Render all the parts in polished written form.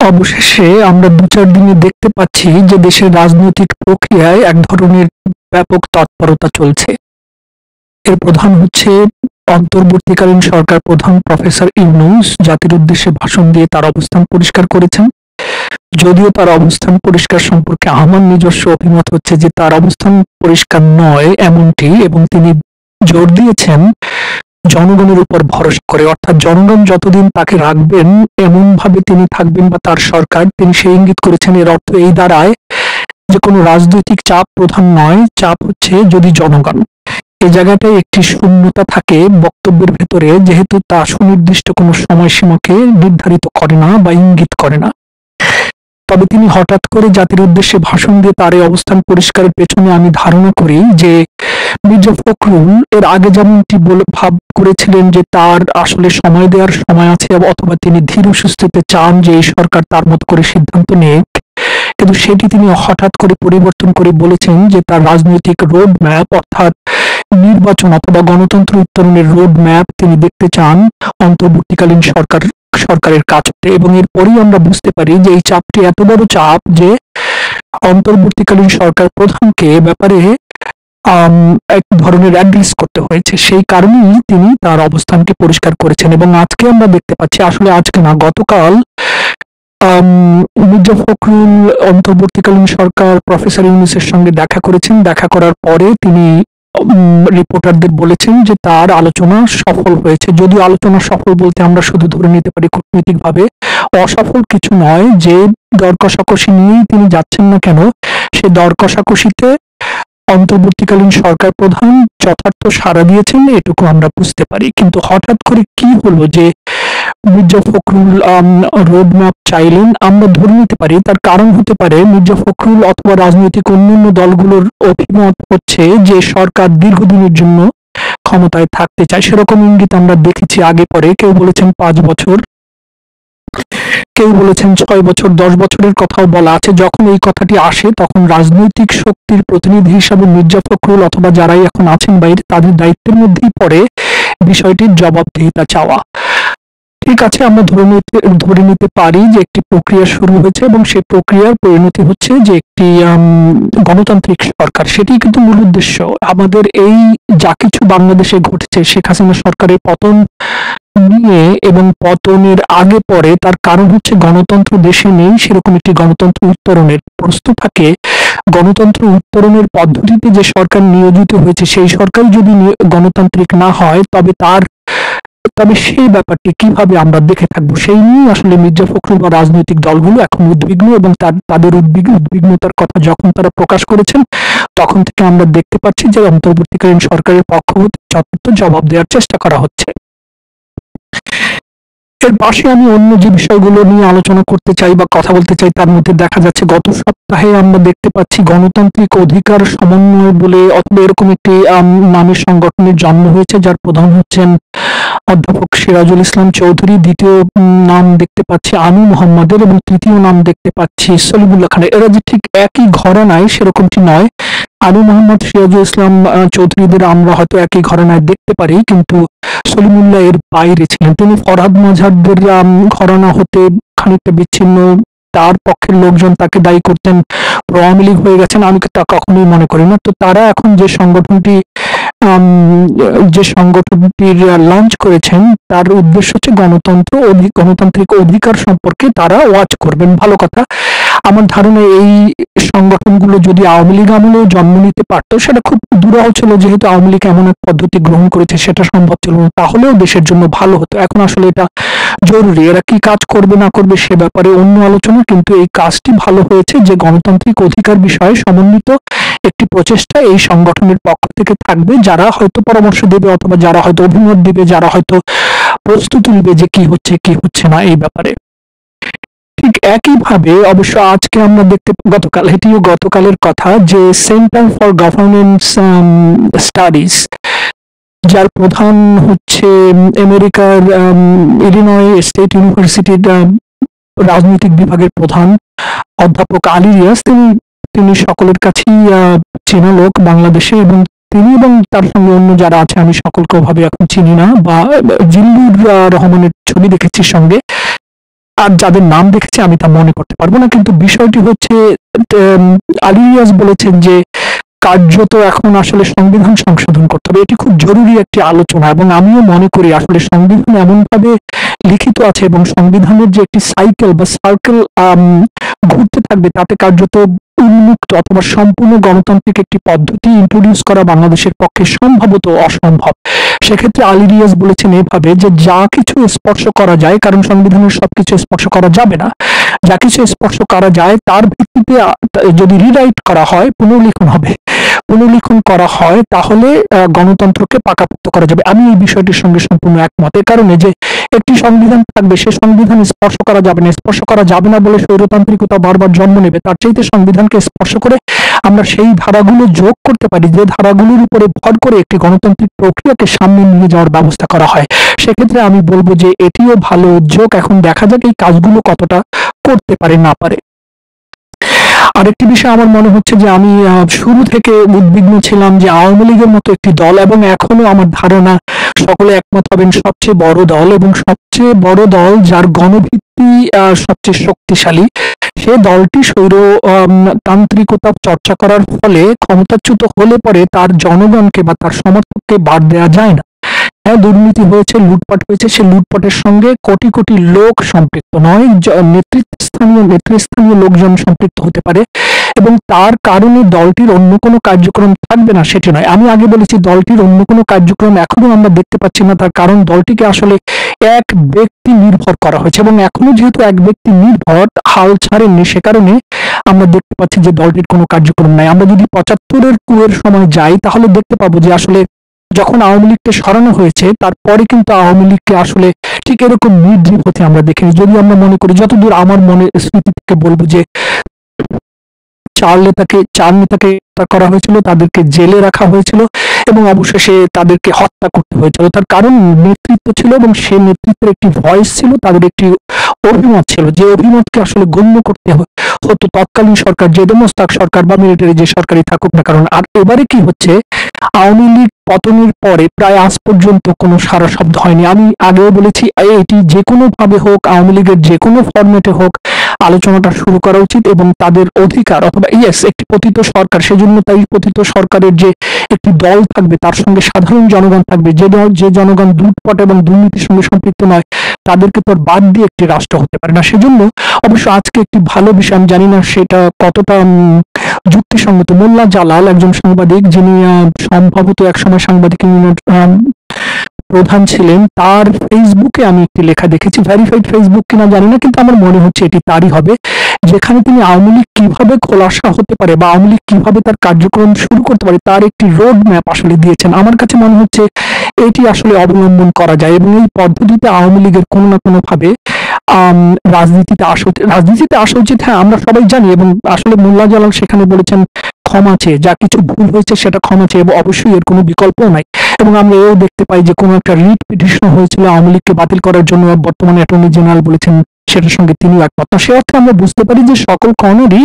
অবশেষে আমরা ২-৪ দিনে দেখতে পাচ্ছি যে দেশের রাজনৈতিক প্রক্রিয়ায় এক ধরনের ব্যাপক তৎপরতা চলছে। এর প্রধান হচ্ছে অন্তর্বর্তীকালীন সরকার প্রধান প্রফেসর ইউনূস জাতির উদ্দেশ্যে ভাষণ দিয়ে তার অবস্থান পরিষ্কার করেছেন। যদিও তার অবস্থান পরিষ্কার সম্পর্কে আমার নিজস্ব অভিমত হচ্ছে যে তার অবস্থান পরিষ্কার নয় এমনটি, এবং তিনি জোর দিয়েছেন জনগণের উপর ভরসা করে, অর্থাৎ জনগণ যতদিন তাকে রাখবেন এমনভাবে তিনি থাকবেন বা তার সরকার, তিনি সেই ইঙ্গিত করেছেন। এর অর্থ এই দাঁড়ায় যে কোনো রাজনৈতিক চাপ প্রধান নয়, চাপ হচ্ছে যদি জনগণ। এই জায়গাটায় একটি শূন্যতা থাকে বক্তব্যের ভেতরে, যেহেতু তা সুনির্দিষ্ট কোনো সময়সীমাকে নির্ধারিত করে না বা ইঙ্গিত করে না। তবে তিনি হঠাৎ করে জাতির উদ্দেশ্যে ভাষণ দিয়ে তার এই অবস্থান পরিষ্কারের পেছনে আমি ধারণা করি যে মির্জা ফখরুল এর আগে যেমনটি বলে ভাব করেছিলেন যে তার আসলে সময় দেওয়ার সময় আছে, অথবা তিনি ধীর সুস্থিতে চান যে এই সরকার তার মতো করে সিদ্ধান্ত নেয়, কিন্তু সেটি তিনি হঠাৎ করে পরিবর্তন করে বলেছেন যে তার রাজনৈতিক রোড ম্যাপ, অর্থাৎ নির্বাচন অথবা গণতন্ত্র উত্তরণের রোড ম্যাপ তিনি দেখতে চান অন্তর্বর্তীকালীন সরকারের কাছে। এবং এরপরই আমরা বুঝতে পারি যে এই চাপটি এত বড় চাপ যে অন্তর্বর্তীকালীন সরকার প্রধানকে ব্যাপারে এক ধরনের অ্যাড্রেস করতে হয়েছে। সেই কারণেই তিনি তার অবস্থানকে পরিষ্কার করেছেন। এবং আজকে আমরা দেখতে পাচ্ছি, আসলে আজকে না, গতকাল মির্জা ফখরুল অন্তর্বর্তীকালীন সরকার প্রফেসর ইউনূসের সঙ্গে দেখা করেছেন। দেখা করার পরে তিনি রিপোর্টারদের বলেছেন যে তার আলোচনা সফল হয়েছে। যদিও আলোচনা সফল বলতে আমরা শুধু ধরে নিতে পারি কূটনৈতিকভাবে, অসফল কিছু নয়। যে দর কষাকষি নিয়েই তিনি যাচ্ছেন না কেন, সে দর কষাকষিতে অন্তর্বর্তীকালীন সরকার প্রধান যথার্থ সাড়া দিয়েছেন, এটুকু আমরা বুঝতে পারি। কিন্তু হঠাৎ করে কি হলো যে মির্জা ফখরুল রোড ম্যাপ চাইলেন? আমরা ধরে নিতে পারি তার কারণ হতে পারে মির্জা ফখরুল অথবা রাজনৈতিক অন্যান্য দলগুলোর অভিমত হচ্ছে যে সরকার দীর্ঘদিনের জন্য ক্ষমতায় থাকতে চায়। সেরকম ইঙ্গিত আমরা দেখেছি আগে পরে। কেউ বলেছেন ৫ বছর, কেউ বলেছেন ৬ বছর, ১০ বছরের কথাও বলা আছে। যখন এই কথাটি আসে তখন রাজনৈতিক শক্তির প্রতিনিধি হিসাবে মির্জা ফখরুল অথবা যারাই এখন আছেন বাইরে, তাদের দায়িত্বের মধ্যেই পড়ে বিষয়টির জবাবদিহিতা চাওয়া। ঠিক আছে, আমরা ধরে নিতে পারি যে একটি প্রক্রিয়া শুরু হয়েছে এবং সেই প্রক্রিয়ার পরিণতি হচ্ছে যে একটি গণতান্ত্রিক সরকার। সেটি কিন্তু মূল উদ্দেশ্য। আমাদের এই যা কিছু বাংলাদেশে ঘটেছে, শেখ হাসিনা সরকারের পতন নিয়ে এবং পতনের আগে পরে, তার কারণ হচ্ছে গণতন্ত্র দেশে নেই, সেরকম একটি গণতন্ত্র উত্তরণের প্রশ্ন থাকে। গণতন্ত্র উত্তরণের পদ্ধতিতে যে সরকার নিয়োজিত হয়েছে সেই সরকার যদি গণতান্ত্রিক না হয় তবে সেই ব্যাপারটি কিভাবে আমরা দেখে থাকবো, সেই নিয়ে আসলে মির্জা ফখরুল বা রাজনৈতিক দলগুলো এখন উদ্বিগ্ন। এবং তাদের উদ্বিগ্নতার কথা যখন তারা প্রকাশ করেছেন, তখন থেকে আমরা দেখতে পাচ্ছি যে অন্তর্বর্তীকালীন সরকারের পক্ষ হতে যথার্থ জবাব দেওয়ার চেষ্টা করা হচ্ছে। এর পাশে আমি অন্য যে বিষয়গুলো নিয়ে আলোচনা করতে চাই বা কথা বলতে চাই, তার মধ্যে দেখা যাচ্ছে গত সপ্তাহে আমরা দেখতে পাচ্ছি গণতান্ত্রিক অধিকার সমন্বয় বলে অথবা এরকম একটি নামের সংগঠনের জন্ম হয়েছে, যার প্রধান হচ্ছেন অধ্যাপক সিরাজুল ইসলাম চৌধুরী। দ্বিতীয় নাম দেখতে পাচ্ছি আনু মোহাম্মদের, এবং তৃতীয় নাম দেখতে পাচ্ছি সলিমুল্লাহ খানের। এরা যে ঠিক একই ঘরানায় সেরকমটি নয়। আনু মোহাম্মদ, সিরাজুল ইসলাম চৌধুরীদের আমরা হয়তো একই ঘরানায় দেখতে পারি, কিন্তু সলিমুল্লাহ এর বাইরে ছিলেন। তিনি ফরহাদ মাঝহারদের ঘরানা হতে খানিকটা বিচ্ছিন্ন। তার পক্ষের লোকজন তাকে দায়ী করতেন আওয়ামী লীগ হয়ে গেছেন, আমি তা কখনোই মনে করি না। তো তারা এখন যে সংগঠনটির লঞ্চ করেছেন, তার উদ্দেশ্য হচ্ছে গণতান্ত্রিক অধিকার সম্পর্কে তারা ওয়াচ করবেন। ভালো কথা। আমার ধারণা এই সংগঠনগুলো যদি আওয়ামী লীগ আমলেও জন্ম নিতে পারতো, সেটা খুব দুরূহ ছিল, যেহেতু আওয়ামী লীগ এমন এক পদ্ধতি গ্রহণ করেছে সেটা সম্ভব ছিল না, তাহলেও দেশের জন্য ভালো হতো। এখন আসলে এটা জরুরি। এরা কি কাজ করবে না করবে সে ব্যাপারে অন্য আলোচনা, কিন্তু এই কাজটি ভালো হয়েছে যে গণতান্ত্রিক অধিকার বিষয়ে সমন্বিত একটি প্রচেষ্টা এই সংগঠনের পক্ষ থেকে থাকবে, যারা হয়তো পরামর্শ দেবে অথবা যারা হয়তো অভিমত দিবে, যারা হয়তো প্রস্তুতি তুলবে যে কি হচ্ছে কি হচ্ছে না এই ব্যাপারে। ঠিক একইভাবে অবশ্য আজকে আমরা এটিও গতকালের কথা, যে সেন্টার ফর গভর্নেন্স স্টাডিজ, যার প্রধান হচ্ছে আমেরিকার ইলিনয় স্টেট ইউনিভার্সিটির রাজনৈতিক বিভাগের প্রধান অধ্যাপক আলী রিয়াজ। তিনি সকলের কাছেই চেনা লোক বাংলাদেশে, এবং তিনি এবং তার সঙ্গে অন্য যারা আছে, আমি সকলকে ওভাবে এখন চিনি না, বা জিল্লুর রহমানের ছবি দেখেছি সঙ্গে। আর যাদের নাম দেখেছি আমি তা মনে করতে পারবো না, কিন্তু বিষয়টি হচ্ছে আলী রিয়াজ বলেছেন যে কার্যত এখন আসলে সংবিধান সংশোধন করতে হবে, এটি খুব জরুরি একটি আলোচনা। এবং আমিও মনে করি আসলে সংবিধান এমন ভাবে লিখিত আছে এবং সংবিধানের যে একটি সাইকেল বা সার্কেল ঘুরতে থাকবে, তাতে কার্যত উন্মুক্ত অথবা সম্পূর্ণ গণতান্ত্রিক একটি পদ্ধতি ইন্ট্রোডিউস করা বাংলাদেশের পক্ষে সম্ভবত অসম্ভব। সেক্ষেত্রে আলী রিয়াজ বলেছেন এভাবে যে যা কিছু স্পর্শ করা যায়, কারণ সংবিধানের সবকিছু স্পর্শ করা যাবে না, যা কিছু স্পর্শ করা যায় তার ভিত্তিতে যদি রিরাইট করা হয়, পুনর্লিখন হবে, পুনর্লিখন করা হয়, তাহলে গণতন্ত্রকে পাকাপোক্ত করা যাবে। আমি এই বিষয়টির সঙ্গে সম্পূর্ণ একমত। এর কারণে যে একটি সংবিধান থাকবে, সে সংবিধান স্পর্শ করা যাবে না, স্পর্শ করা যাবে না বলে স্বৈরতান্ত্রিকতা বারবার জন্ম নেবে। তার চাইতে সংবিধানকে স্পর্শ করে আমরা সেই ধারাগুলো যোগ করতে পারি, যে ধারাগুলোর উপরে ভর করে একটি গণতান্ত্রিক প্রক্রিয়াকে সামনে নিয়ে যাওয়ার ব্যবস্থা করা হয়। সেক্ষেত্রে আমি বলবো যে এটিও ভালো উদ্যোগ। এখন দেখা যাক এই কাজগুলো কতটা করতে পারে না পারে। আরেকটি বিষয় আমার মনে হচ্ছে যে আমি শুরু থেকে উদ্বিগ্ন ছিলাম যে আওয়ামী লীগের মতো একটি দল, এবং এখনো আমার ধারণা সকলে একমত হবেন, সবচেয়ে বড় দল এবং সবচেয়ে বড় দল যার গণভিত্তি সবচেয়ে শক্তিশালী, সে দলটি স্বৈর তান্ত্রিকতা চর্চা করার ফলে ক্ষমতাচ্যুত হলে পরে তার জনগণকে বা তার সমর্থককে বাদ দেওয়া যায় না। হ্যাঁ, দুর্নীতি হয়েছে, লুটপাট হয়েছে, সে লুটপাটের সঙ্গে কোটি কোটি লোক সম্পৃক্ত নয়, নেতৃস্থানীয় লোকজন সম্পৃক্ত হতে পারে, এবং তার কারণে দলটির অন্য কোনো কার্যক্রম থাকবে না সেটি নয়। আমি আগে বলেছি দলটির অন্য কোনো কার্যক্রম এখনো আমরা দেখতে পাচ্ছি না, তার কারণ দলটিকে আসলে এক ব্যক্তি নির্ভর করা হয়েছে, এবং এখনো যেহেতু এক ব্যক্তি নির্ভর হাল ছাড়েননি, সে কারণে আমরা দেখতে পাচ্ছি যে দলটির কোনো কার্যক্রম নাই। আমরা যদি 75-এর কুয়ের সময় যাই, তাহলে দেখতে পাবো যে আসলে যখন আওয়ামী লীগকে সরানো হয়েছে, তারপরে কিন্তু আওয়ামী লীগকে আসলে ঠিক এরকম নির্জীব হতে আমরা দেখিনি। যদি আমরা মনে করি, যতদূর আমার মনে স্মৃতি থেকে বলবো, যে চার নেতাকে হত্যা করা হয়েছিল, তাদেরকে জেলে রাখা হয়েছিল এবং অবশেষে তাদেরকে হত্যা করতে হয়েছিল। তার কারণ নেতৃত্ব ছিল, এবং সে নেতৃত্বের একটি ভয়েস ছিল, তাদের একটি অভিমত ছিল, যে অভিমতকে আসলে গণ্য করতে হতো তৎকালীন সরকার, যে মোস্তাক সরকার বা মিলিটারি যে সরকারই থাকুক না কারণ। আর এবারে কি হচ্ছে, আওয়ামী লীগ পতনের পরে প্রায় আজ পর্যন্ত কোনো সারা শব্দ হয়নি। আমি আগেও বলেছি, এটি যে কোনো ভাবে হোক, আওয়ামী লীগের যে কোনো ফরম্যাটে হোক, আলোচনাটা শুরু করা উচিত, এবং তাদের অধিকার অথবা একটি পতিত সরকার, সেজন্য তাই পতিত সরকারের যে একটি দল থাকবে, তার সঙ্গে সাধারণ জনগণ থাকবে, যে জনগণ লুটপাট এবং দুর্নীতির সঙ্গে সম্পৃক্ত নয়, তাদেরকে তো বাদ দিয়ে একটি রাষ্ট্র হতে পারে না। সেজন্য অবশ্য আজকে একটি ভালো বিষয়, আমি জানি না সেটা কতটা যুক্তিসঙ্গত, মোল্লা জালাল একজন সাংবাদিক, যিনি সম্ভবত একসময় সাংবাদিক ইউনিয়নের প্রধান ছিলেন, তার ফেসবুকে আমি একটি লেখা দেখেছি, ভেরিফাইড ফেসবুক কিনা জানি না, কিন্তু আমার মনে হচ্ছে এটি তারই হবে, যেখানে তিনি আওয়ামী লীগ কিভাবে খোলাসা হতে পারে বা আওয়ামী লীগ কিভাবে তার কার্যক্রম শুরু করতে পারে, তার একটি রোড ম্যাপ আসলে দিয়েছেন। আমার কাছে মনে হচ্ছে এটি আসলে অবলম্বন করা যায়, এবং এই পদ্ধতিতে আওয়ামী লীগের কোনো না কোনো ভাবে রাজনীতিতে আসা উচিত। হ্যাঁ, আমরা সবাই জানি, এবং আসলে মোল্লা জালাল সেখানে বলেছেন ক্ষমা চেয়ে, যা কিছু ভুল হয়েছে সেটা ক্ষমা চেয়ে, এবং অবশ্যই এর কোনো বিকল্পও নাই। এবং আমরা এও দেখতে পাই যে কোনো একটা রিট পিটিশন হয়েছিল আওয়ামী লীগকে বাতিল করার জন্য, বর্তমানে অ্যাটর্নি জেনারেল বলেছেন সেটার সঙ্গে তিনিও একমত। সে অর্থে আমরা বুঝতে পারি যে সকল কর্নেরই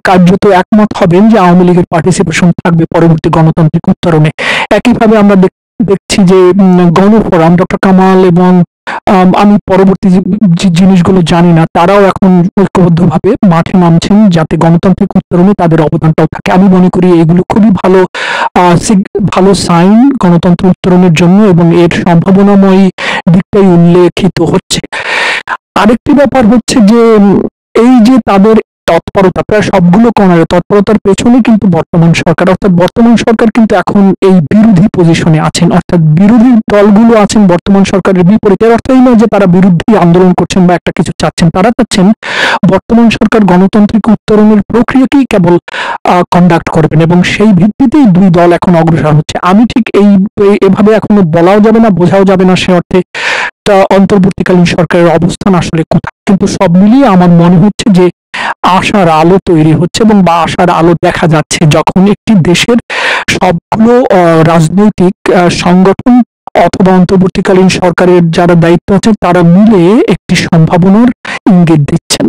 কার্যত একমত হবেন যে আওয়ামী লীগের পার্টিসিপেশন থাকবে পরবর্তী গণতান্ত্রিক উত্তরণে। একইভাবে আমরা দেখছি যে গণফোরাম, ডক্টর কামাল এবং আমি পরবর্তী যে জিনিসগুলো জানি না, তারাও এখন ঐক্যবদ্ধভাবে মাঠে নামছেন যাতে গণতান্ত্রিক উত্তরণে তাদের অবদানটাও থাকে। আমি মনে করি এগুলো খুবই ভালো সাইন গণতন্ত্র উত্তরণের জন্য, এবং এর সম্ভাবনাময় দিকটাই উল্লেখিত হচ্ছে। আরেকটি ব্যাপার হচ্ছে যে এই যে তাদের তৎপরতা, প্রায় সবগুলো কর্নারে তৎপরতার পেছনে কিন্তু বর্তমান সরকার, অর্থাৎ বর্তমান সরকার কিন্তু এখন এই বিরোধী পজিশনে আছেন, অর্থাৎ বিরোধী দলগুলো আছেন বর্তমান সরকারের বিপরীতে। এর অর্থ এই নয় যে তারা বিরুদ্ধে আন্দোলন করছেন বা একটা কিছু চাচ্ছেন, তারা চাচ্ছেন বর্তমান সরকার গণতান্ত্রিক উত্তরণের প্রক্রিয়াকেই কেবল কন্ডাক্ট করবেন, এবং সেই ভিত্তিতেই দুই দল এখন অগ্রসর হচ্ছে। আমি ঠিক এভাবে এখনো বলাও যাবে না, বোঝাও যাবে না সে অর্থে অন্তর্বর্তীকালীন সরকারের অবস্থান আসলে কোথায়, কিন্তু সব মিলিয়ে আমার মনে হচ্ছে যে আশার আলো তৈরি হচ্ছে, এবং বা আশার আলো দেখা যাচ্ছে, যখন একটি দেশের সবগুলো রাজনৈতিক সংগঠন অথবা অন্তর্বর্তীকালীন সরকারের যারা দায়িত্ব আছে তারা মিলে একটি সম্ভাবনার ইঙ্গিত দিচ্ছেন।